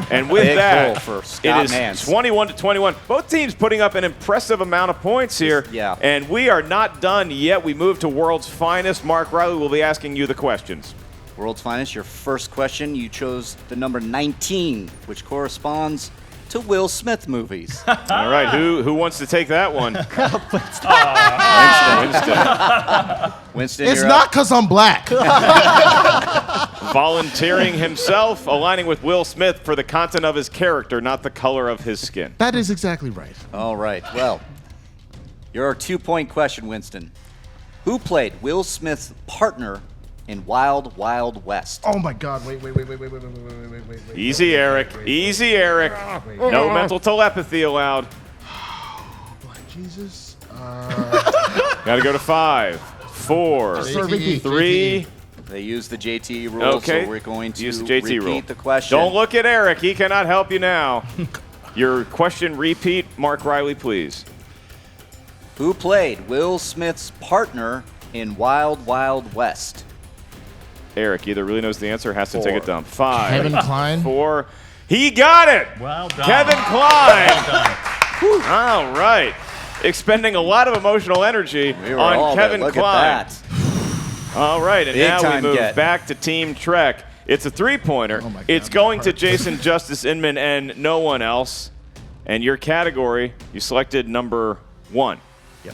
And with Big that, goal for Scott it is Mance. 21-21. Both teams putting up an impressive amount of points here. Yeah. And we are not done yet. We move to World's Finest. Mark Riley will be asking you the questions. World's Finest, your first question. You chose the number 19, which corresponds to Will Smith movies. All right, who wants to take that one? Winston, It's you're not up. because I'm black. Volunteering himself, aligning with Will Smith for the content of his character, not the color of his skin. That is exactly right. All right. Well, your 2-point question, Winston. Who played Will Smith's partner in Wild Wild West? Oh my God! Wait. Easy, Eric. Easy, Eric. No mental telepathy allowed. Black Jesus. Got to go to 5, 4, JTE. 3. They use the JT rule, Okay. so we're going to Use the JT repeat rule. the question. Don't look at Eric. He cannot help you now. Your question repeat, Mark Riley, please. Who played Will Smith's partner in Wild Wild West? Eric either really knows the answer or has to take a 4. dump. 5, Kevin Kline. 4. He got it. Well done. Kevin Kline. Well done. All right. Expending a lot of emotional energy We were on all Kevin there. Look Kline. at that. All right, and Big now we time move get. back to Team Trek. It's a 3-pointer. Oh my God, It's my going to heart. Jason Justice Inman and no one else. And your category, you selected number 1. Yep.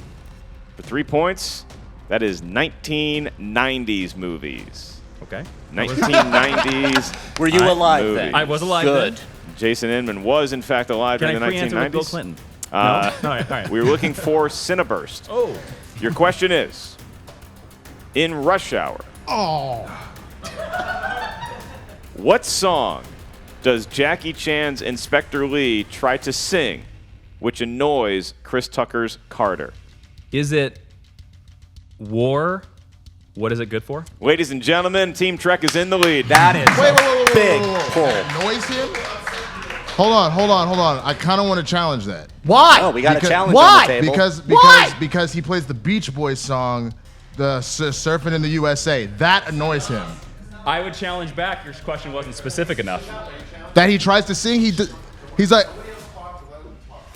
For 3 points, that is 1990s movies. Okay. 1990s. Were you alive movies. then? I was alive Good. then. Jason Inman was, in fact, alive Can during I the 1990s. pre-answer with Bill Clinton? No? All right. We were looking for Cineburst. Oh. Your question is, in Rush Hour, what song does Jackie Chan's Inspector Lee try to sing which annoys Chris Tucker's Carter? Is it War? What is it good for? Ladies and gentlemen, Team Trek is in the lead. That is big pull. Annoys him? Hold on. I kind of want to challenge that. Why? Oh, we got a Because- challenge Why? on the table. Because he plays the Beach Boys song, the Surfing in the USA. That annoys him. I would challenge back. Your question wasn't specific enough. That he tries to sing. He's like.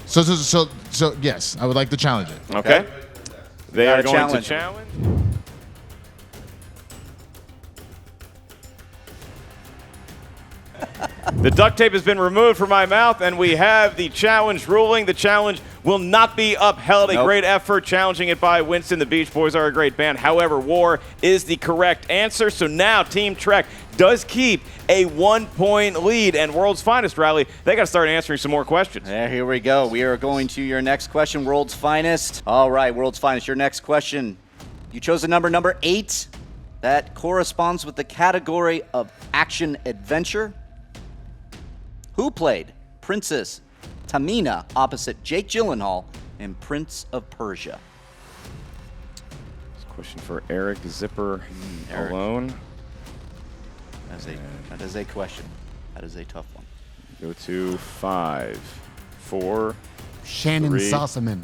So yes, I would like to challenge it. Okay. They Got are a going challenge. to challenge. The duct tape has been removed from my mouth, and we have the challenge ruling. The challenge will not be upheld. A Nope. great effort challenging it by Winston. The Beach Boys are a great band. However, War is the correct answer. So now Team Trek does keep a 1-point lead. And World's Finest, Riley, they got to start answering some more questions. Here we go. We are going to your next question, World's Finest. All right, World's Finest, your next question. You chose the number 8. That corresponds with the category of action adventure. Who played Princess Tamina opposite Jake Gyllenhaal in Prince of Persia? Question for Eric Zipper Eric. alone. That is a question. That is a tough one. Go to 5, 4. Shannon 3. Sossaman.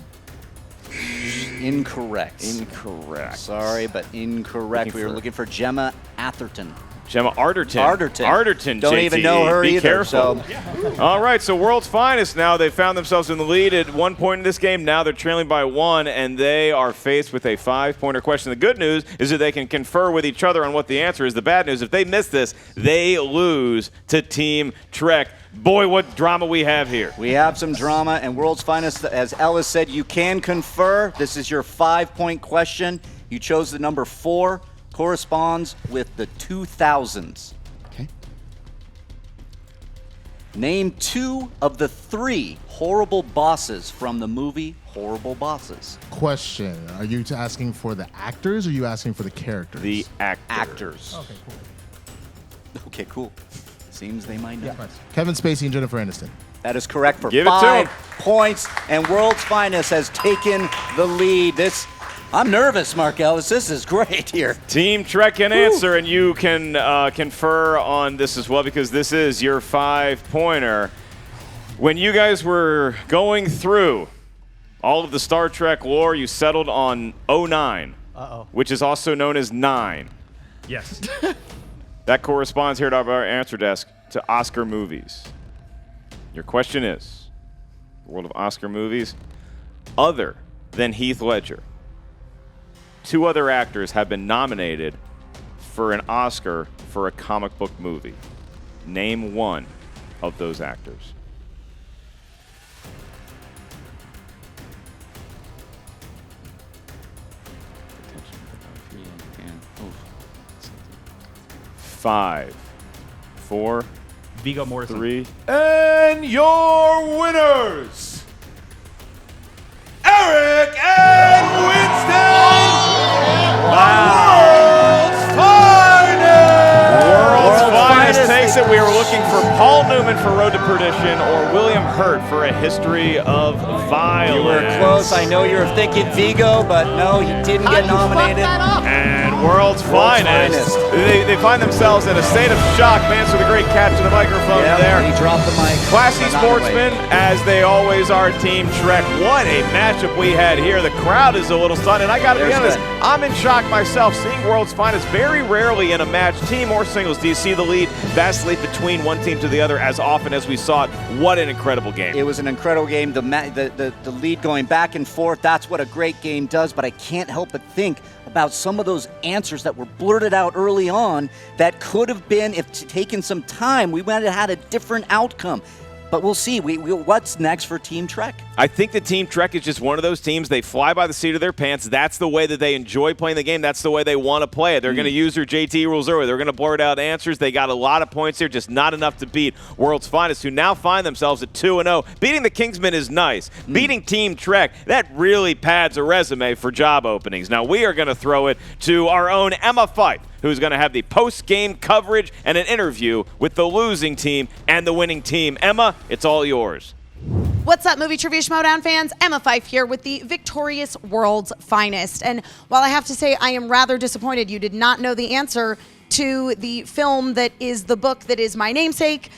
Incorrect. Incorrect. Sorry, but incorrect. We were looking for Gemma Atherton. Gemma Arterton. Arterton, Don't JT. even know her Be either. careful. So. All right, so World's Finest now. They found themselves in the lead at 1 point in this game. Now they're trailing by 1, and they are faced with a 5-pointer question. The good news is that they can confer with each other on what the answer is. The bad news, if they miss this, they lose to Team Trek. Boy, what drama we have here. We have some drama, and World's Finest, as Ellis said, you can confer. This is your 5-point question. You chose the number 4. Corresponds with the 2000s. Okay. Name 2 of the 3 horrible bosses from the movie Horrible Bosses. Question: are you asking for the actors or are you asking for the characters? The actors. Actors. Okay, cool. Okay, cool. Seems they might know. Kevin Spacey and Jennifer Aniston. That is correct for Give it to 5 him. points, and World's Finest has taken the lead. I'm nervous, Mark Ellis. This is great here. Team Trek can answer, and you can confer on this as well, because this is your 5-pointer. When you guys were going through all of the Star Trek lore, you settled on 09, which is also known as 9. Yes. That corresponds here at our answer desk to Oscar movies. Your question is, the world of Oscar movies, other than Heath Ledger, 2 other actors have been nominated for an Oscar for a comic book movie. Name one of those actors. Five, 4, Viggo Mortensen. 3. And your winners, Eric and Winston, World's Finest! World's Finest takes it. We were looking for Paul Newman for Road to Perdition or William Hurt for A History of Violence. You were close. I know you were thinking Vigo, but no, he didn't get nominated. And World's Finest. They find themselves in a state of shock. Mance with a great catch of the microphone there. He dropped the mic. Classy sportsmen, as they always are, Team Trek. What a matchup we had here. The crowd is a little stunned, and I got to be honest, I'm in shock myself. Seeing World's Finest very rarely in a match, team or singles, do you see the lead vastly between one team to the other as often as we saw it? What an incredible game. It was an incredible game. The lead going back and forth, that's what a great game does, but I can't help but think about some of those answers that were blurted out early on that could have been, if taken some time, we might have had a different outcome. But we'll see. What's next for Team Trek? I think the Team Trek is just one of those teams. They fly by the seat of their pants. That's the way that they enjoy playing the game. That's the way they want to play it. They're going to use their JT rules early. They're going to blurt out answers. They got a lot of points here, just not enough to beat World's Finest, who now find themselves at 2-0. Beating the Kingsmen is nice. Beating Team Trek, that really pads a resume for job openings. Now we are going to throw it to our own Emma Fife, who's going to have the post-game coverage and an interview with the losing team and the winning team. Emma, it's all yours. What's up, Movie Trivia Schmoedown fans? Emma Fife here with the victorious World's Finest. And while I have to say I am rather disappointed you did not know the answer to the film that is the book that is my namesake,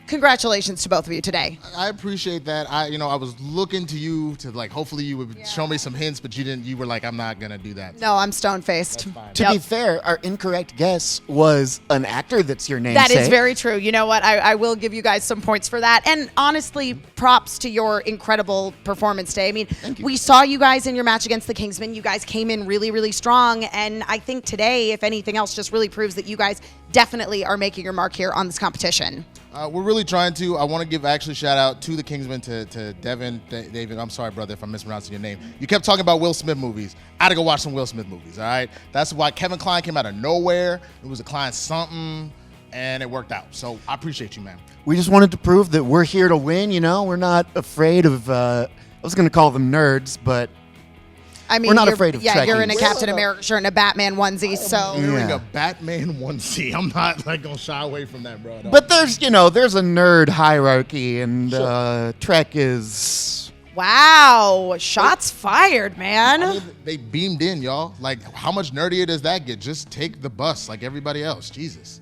congratulations to both of you today. I appreciate that. I was looking to you to hopefully you would show me some hints, but you didn't. You were like, I'm not gonna do that. No, I'm stone-faced. To be fair, our incorrect guess was an actor that's your namesake. That is very true. You know what? I will give you guys some points for that. And honestly, props to your incredible performance today. I mean, we saw you guys in your match against the Kingsmen. You guys came in really, really strong. And I think today, if anything else, just really proves that you guys definitely are making your mark here on this competition. We're really trying to. I want to give actually shout out to the Kingsmen, to Devin, David. I'm sorry, brother, if I'm mispronouncing your name. You kept talking about Will Smith movies. I had to go watch some Will Smith movies, all right? That's why Kevin Kline came out of nowhere. It was a Kline something, and it worked out. So I appreciate you, man. We just wanted to prove that we're here to win, We're not afraid of, I was going to call them nerds, but I mean, we're not afraid of Trekkies. You're in a Captain America shirt and a Batman onesie, so. I'm wearing a Batman onesie. I'm not gonna shy away from that, bro. But there's a nerd hierarchy, and Trek is. Wow, shots fired, man. I mean, they beamed in, y'all. How much nerdier does that get? Just take the bus like everybody else. Jesus.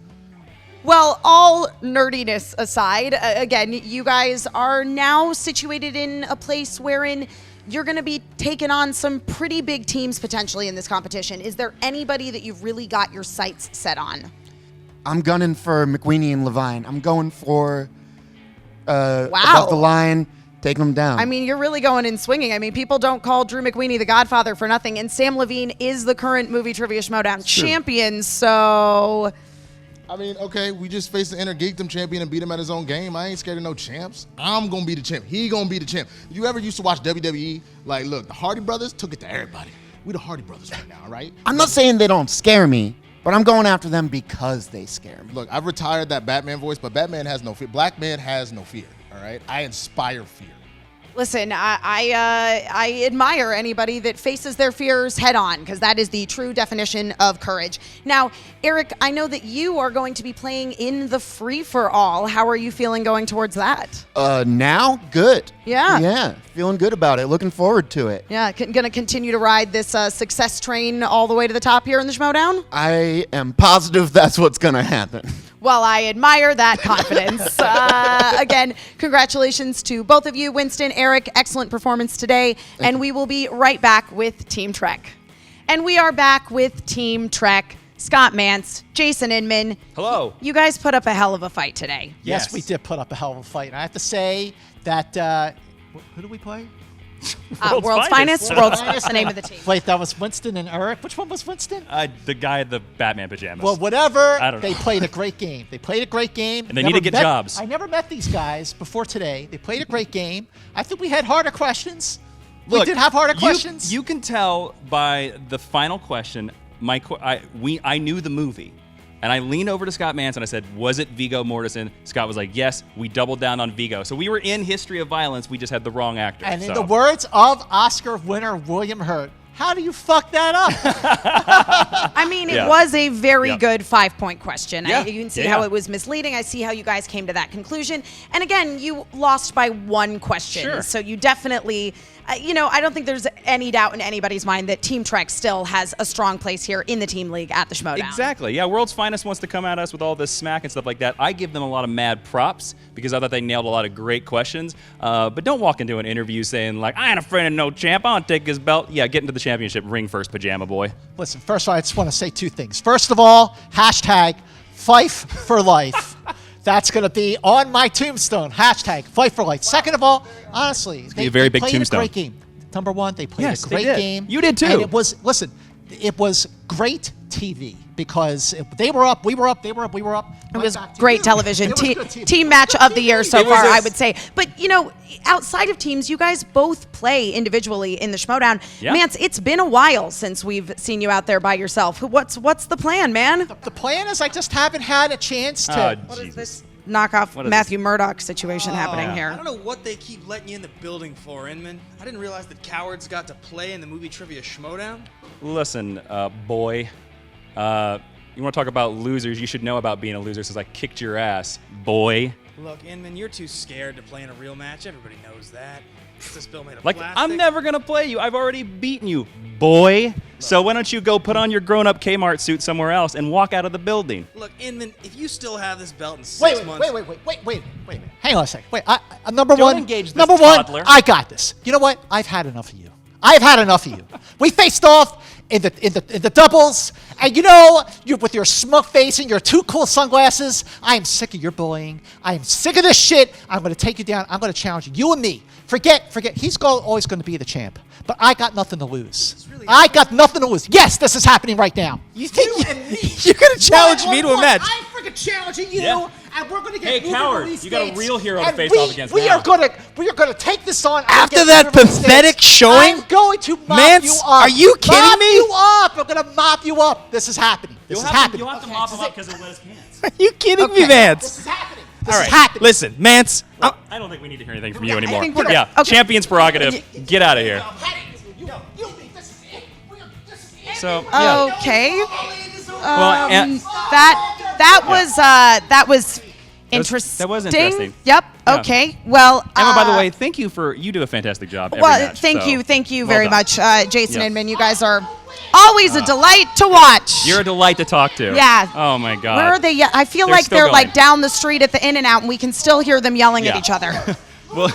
Well, all nerdiness aside, again, you guys are now situated in a place wherein you're going to be taking on some pretty big teams potentially in this competition. Is there anybody that you've really got your sights set on? I'm gunning for McWeeny and Levine. I'm going for above the line, take them down. I mean, you're really going in swinging. I mean, people don't call Drew McWeeny the Godfather for nothing, and Sam Levine is the current Movie Trivia Schmoedown champion, so. I mean, okay, we just faced the Inner Geekdom champion and beat him at his own game. I ain't scared of no champs. I'm going to be the champ. He going to be the champ. You ever used to watch WWE? Look, the Hardy Brothers took it to everybody. We the Hardy Brothers right now, right? I'm not saying they don't scare me, but I'm going after them because they scare me. Look, I've retired that Batman voice, but Batman has no fear. Black man has no fear, all right? I inspire fear. Listen, I admire anybody that faces their fears head on, because that is the true definition of courage. Now, Eric, I know that you are going to be playing in the free-for-all. How are you feeling going towards that? Now, good. Yeah. Yeah, feeling good about it. Looking forward to it. Yeah, going to continue to ride this success train all the way to the top here in the Schmoedown? I am positive that's what's going to happen. Well, I admire that confidence. Again, congratulations to both of you, Winston, Eric. Excellent performance today. And we will be right back with Team Trek. And we are back with Team Trek. Scott Mance, Jason Inman. Hello. You guys put up a hell of a fight today. Yes, we did put up a hell of a fight. And I have to say that, who do we play? World's Finest. World's Finest, the name of the team. Wait, that was Winston and Eric. Which one was Winston? The guy in the Batman pajamas. Well, whatever. I don't know. They played a great game. They played a great game. And they need to get jobs. I never met these guys before today. They played a great game. I think we had harder questions. Look, we did have harder questions. You can tell by the final question. I knew the movie, and I leaned over to Scott Mance and I said, "Was it Viggo Mortensen?" Scott was like, "Yes." We doubled down on Viggo, so we were in History of Violence. We just had the wrong actor. And in the words of Oscar winner William Hurt, how do you fuck that up? I mean, it was a very good 5-point question. Yeah. You can see how it was misleading. I see how you guys came to that conclusion. And again, you lost by one question. Sure. So you definitely, I don't think there's any doubt in anybody's mind that Team Trek still has a strong place here in the team league at the Schmoedown. Exactly. Yeah, World's Finest wants to come at us with all this smack and stuff like that. I give them a lot of mad props because I thought they nailed a lot of great questions. But don't walk into an interview saying, like, I ain't afraid of no champ. I want to take his belt. Yeah, get into the championship ring first, pajama boy. Listen, first of all, I just want to say two things. First of all, hashtag Fife for life. That's going to be on my tombstone. Hashtag Fight for life. Second of all, honestly, be a very big played tombstone. a great game. Number one, they played a great game. You did too. And it was, listen, it was great TV because they were up, we were up, they were up, we were up. It was great television. Team match of the year so far, I would say. But, outside of teams, you guys both play individually in the Schmoedown. Yeah. Mance, it's been a while since we've seen you out there by yourself. What's the plan, man? The plan is I just haven't had a chance to. What is this knockoff Matthew Murdoch situation happening here? I don't know what they keep letting you in the building for, Inman. I didn't realize that cowards got to play in the movie trivia Schmoedown. Listen, boy. You want to talk about losers? You should know about being a loser since I kicked your ass, boy. Look, Inman, you're too scared to play in a real match. Everybody knows that. Is this bill made of Like, plastic? I'm never going to play you. I've already beaten you, boy. So why don't you go put on your grown-up Kmart suit somewhere else and walk out of the building? Look, Inman, if you still have this belt in 6 months... Wait. Hang on a second. Wait, number Don't one, engage this number one, toddler. I got this. You know what? I've had enough of you. I've had enough of you. We faced off in the doubles, and you with your smug face and your too cool sunglasses. I am sick of your bullying. I am sick of this shit. I'm going to take you down. I'm going to challenge you. You and me. Forget. He's always going to be the champ. But I got nothing to lose. I got nothing to lose. Yes, this is happening right now. You think You're going to challenge me to a match? I'm freaking challenging you, and we're going to get Hey, moving coward, release you got a dates, real hero to and face we, off against we now. are going to take this on After and get that moving release pathetic dates. showing? I'm going to mop Mance, you up. are you kidding mop me? you up. I'm going to mop you up. This is happening. This is happening. You'll have to mop him up because of wet his pants. Are you kidding me, This Mance? is happening. All This right, is happening. listen, Mance. I don't think we need to hear anything from you I anymore. think we're Yeah, good. Okay. champion's prerogative. Get out of here. This is it. This is it. So, Okay. Well, and- That was interesting. that was interesting. Yep. Yeah. Okay. Well, Emma, by the way, thank you you do a fantastic job every well, match, thank so you well very done. much, Jason Yeah. Inman. You guys are always a delight to watch. You're a delight to talk to. Yeah. Oh my God. Where are they? I feel They're like still they're going. like down the street at the In-N-Out, and we can still hear them yelling at Yeah. each other. Well,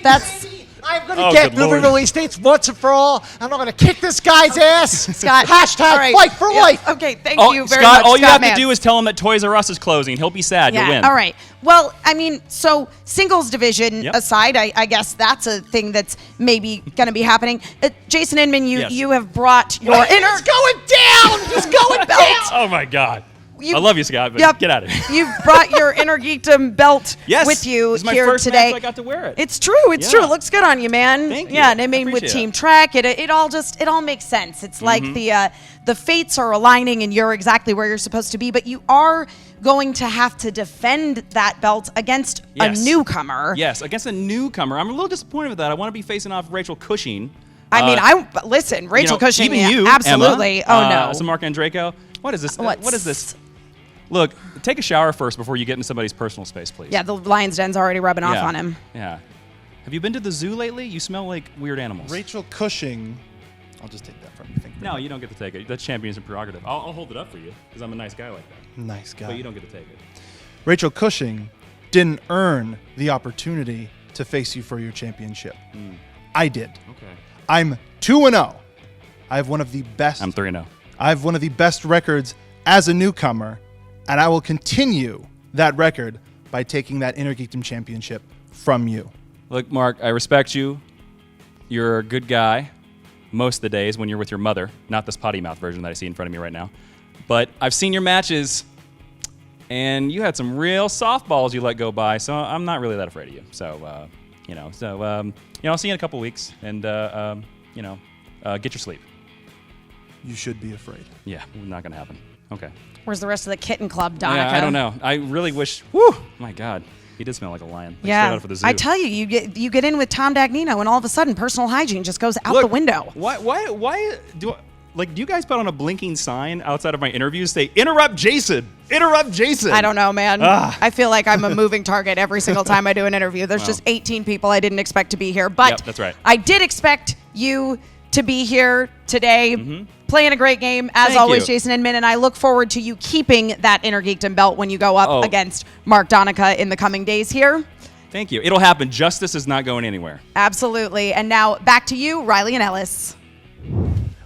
That's I'm going Oh, to get good moving Lord. release dates once and for all, and I'm going to kick this guy's ass. Scott. Hashtag all right. Fight for Yeah, life. Okay. Thank oh, you very Scott, much, all you Scott have Mance. to do is tell him that Toys R Us is closing. He'll be sad. You'll win. All right. Well, I mean, so singles division Yep. aside, I guess that's a thing that's maybe going to be happening. Jason Inman, Yes. you have brought your inner He's going down. He's going down. Oh my God. I love you, Scott, but Yep. get out of here. You've brought your Inner Geekdom belt Yes, with you this is my here first today. match I got to wear it. It's true. It's true. Yeah. It looks good on you, man. Thank you. Yeah, and I mean with appreciate Team it. Trek, it all makes sense. It's like the fates are aligning, and you're exactly where you're supposed to be. But you are going to have to defend that belt against a newcomer. Yes, against a newcomer. I'm a little disappointed with that. I want to be facing off Rachel Cushing. I mean, listen, Rachel Cushing, even you, absolutely. Emma, Oh no. So Mark Andreyko. What is this? What is this? Look, take a shower first before you get into somebody's personal space, please. Yeah, the lion's den's already rubbing off on him. Yeah. Have you been to the zoo lately? You smell like weird animals. Rachel Cushing. I'll just take that from you. Thank you. No, you don't get to take it. That's champion's prerogative. I'll hold it up for you because I'm a nice guy like that. Nice guy. But you don't get to take it. Rachel Cushing didn't earn the opportunity to face you for your championship. I did. Okay. I'm 2-0. I have one of the best. I'm 3-0. I have one of the best records as a newcomer, and I will continue that record by taking that Inner Geekdom Championship from you. Look, Mark, I respect you. You're a good guy most of the days when you're with your mother, not this potty mouth version that I see in front of me right now. But I've seen your matches, and you had some real softballs you let go by, so I'm not really that afraid of you. So, I'll see you in a couple weeks, and, get your sleep. You should be afraid. Yeah, not going to happen. Okay. Where's the rest of the kitten club, Donica? Yeah, I don't know. I really wish. Whew, my God. He did smell like a lion. Like, straight out of the zoo. I tell you, you get in with Tom Dagnino, and all of a sudden, personal hygiene just goes out the window. Why do you guys put on a blinking sign outside of my interviews say interrupt Jason? Interrupt Jason. I don't know, man. I feel like I'm a moving target every single time I do an interview. There's just 18 people I didn't expect to be here, but Yep, that's right. I did expect you to be here today. Playing a great game, as Thank always, you. Jason Inman, and I look forward to you keeping that Inner Geekdom belt when you go up against Mark Donica in the coming days here. Thank you. It'll happen. Justice is not going anywhere. Absolutely. And now back to you, Riley and Ellis.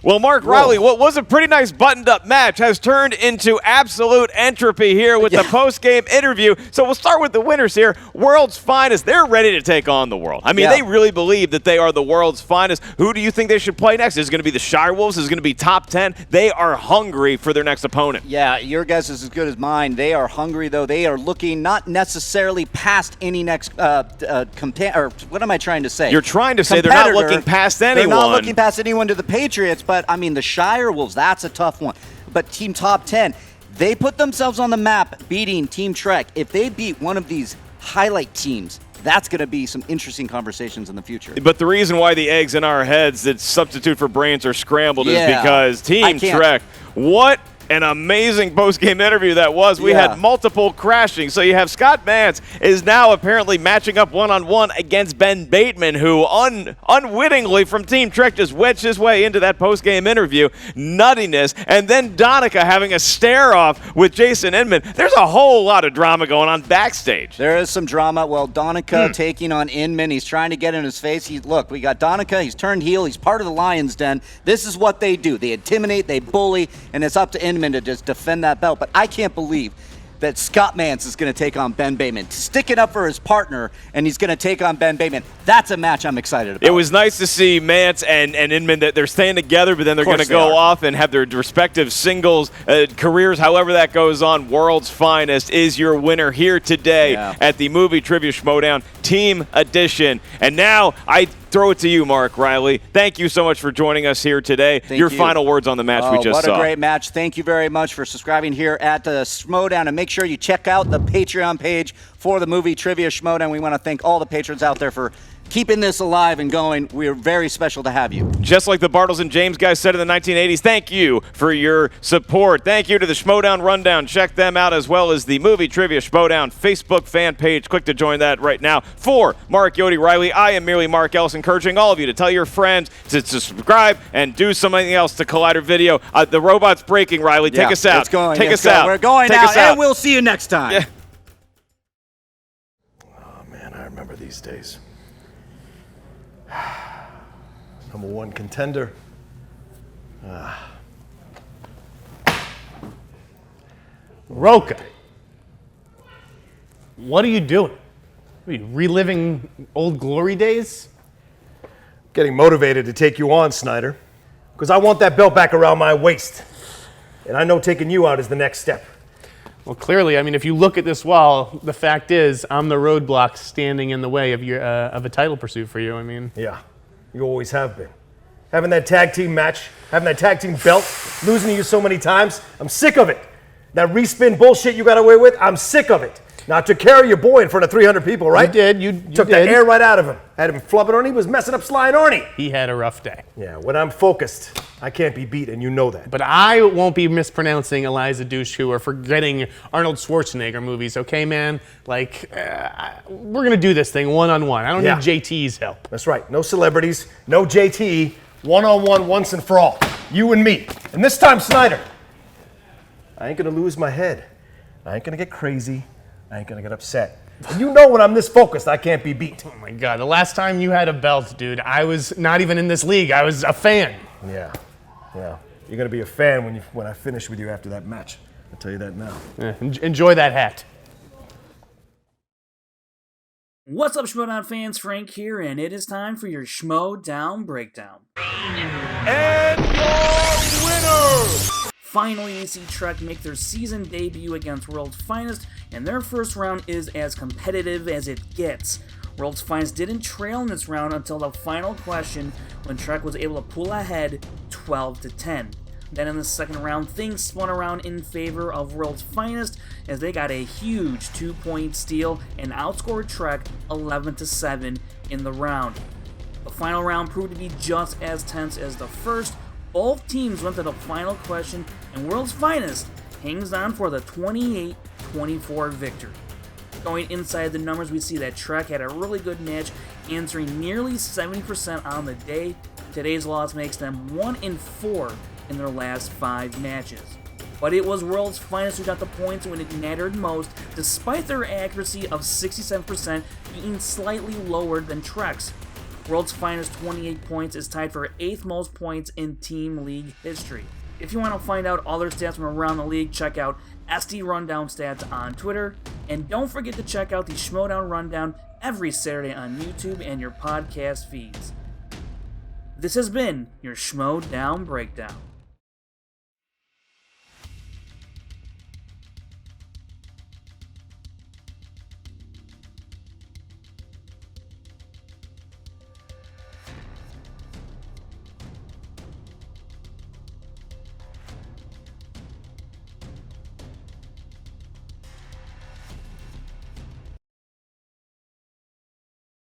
Well, Mark Riley, what was a pretty nice buttoned-up match has turned into absolute entropy here with the post-game interview. So we'll start with the winners here. World's Finest, they're ready to take on the world. I mean, they really believe that they are the world's finest. Who do you think they should play next? Is it going to be the Shire Wolves? Is it going to be top 10? They are hungry for their next opponent. Yeah, your guess is as good as mine. They are hungry, though. They are looking not necessarily past any next or what am I trying to say? You're trying to say they're not looking past anyone. They're not looking past anyone to the Patriots, but I mean, the Shire Wolves, that's a tough one. But Team Top 10, they put themselves on the map beating Team Trek. If they beat one of these highlight teams, that's going to be some interesting conversations in the future. But the reason why the eggs in our heads that substitute for brains are scrambled is because Team Trek, what an amazing post-game interview that was. We had multiple crashing. So you have Scott Mance is now apparently matching up one-on-one against Ben Bateman, who unwittingly from Team Trek just wedged his way into that post-game interview. Nuttiness. And then Donica having a stare-off with Jason Inman. There's a whole lot of drama going on backstage. There is some drama. Well, Donica taking on Inman. He's trying to get in his face. Look, we got Donica. He's turned heel. He's part of the Lion's Den. This is what they do. They intimidate, they bully, and it's up to Inman to just defend that belt. But I can't believe that Scott Mance is going to take on Ben Bateman. Sticking up for his partner, and he's going to take on Ben Bateman. That's a match I'm excited about. It was nice to see Mance and Inman that they're staying together, but then they're going to go off and have their respective singles careers, however that goes on. World's Finest is your winner here today at the Movie Trivia Schmoedown Team Edition. And now I throw it to you, Mark Riley. Thank you so much for joining us here today. Thank your you. final words on the match we just saw. What a great match. Thank you very much for subscribing here at the Schmoedown, and make sure you check out the Patreon page for the Movie Trivia Schmoedown. We want to thank all the patrons out there for keeping this alive and going. We're very special to have you. Just like the Bartles and James guys said in the 1980s, thank you for your support. Thank you to the Schmoedown Rundown. Check them out, as well as the Movie Trivia Schmoedown Facebook fan page. Click to join that right now. For Mark Yodi Riley, I am merely Mark Ellis, encouraging all of you to tell your friends to subscribe and do something else to Collider Video. The robot's breaking, Riley. Take us out. It's going. Take us out. We're going Take out, us out, and we'll see you next time. Yeah. Oh, man, I remember these days. Number one contender. Roka, what are you doing? Are you reliving old glory days? Getting motivated to take you on, Snyder. Because I want that belt back around my waist. And I know taking you out is the next step. Well, clearly, I mean, if you look at this wall, the fact is, I'm the roadblock standing in the way of of a title pursuit for you. I mean, Yeah, you always have been. Having that tag team match, having that tag team belt, losing to you so many times, I'm sick of it. That respin bullshit you got away with, I'm sick of it. Now, to carry your boy in front of 300 people, right? You did. You took did. the air right out of him. Had him flubbing on. He was messing up Sly and Arnie. He had a rough day. Yeah, when I'm focused, I can't be beat, and you know that. But I won't be mispronouncing Eliza Dushku or forgetting Arnold Schwarzenegger movies, okay, man? Like, we're going to do this thing one-on-one. I don't need JT's help. That's right. No celebrities, no JT, one-on-one once and for all. You and me. And this time, Snyder, I ain't going to lose my head. I ain't going to get crazy. I ain't going to get upset. And you know when I'm this focused, I can't be beat. Oh, my God. The last time you had a belt, dude, I was not even in this league. I was a fan. Yeah. You're going to be a fan when I finish with you after that match. I'll tell you that now. Yeah, enjoy that hat. What's up, Schmoedown fans? Frank here, and it is time for your Schmoedown breakdown. And your winner! Finally, we see Trek make their season debut against World's Finest, and their first round is as competitive as it gets. World's Finest didn't trail in this round until the final question, when Trek was able to pull ahead 12-10. Then in the second round, things spun around in favor of World's Finest as they got a huge 2-point steal and outscored Trek 11-7 in the round. The final round proved to be just as tense as the first. Both teams went to the final question, and World's Finest hangs on for the 28-24 victory. Going inside the numbers, we see that Trek had a really good match, answering nearly 70% on the day. Today's loss makes them 1-4 in their last 5 matches. But it was World's Finest who got the points when it mattered most, despite their accuracy of 67% being slightly lower than Trek's. World's Finest 28 points is tied for 8th most points in Team League history. If you want to find out other stats from around the league, check out SD Rundown Stats on Twitter. And don't forget to check out the Schmoedown Rundown every Saturday on YouTube and your podcast feeds. This has been your Schmoedown Breakdown.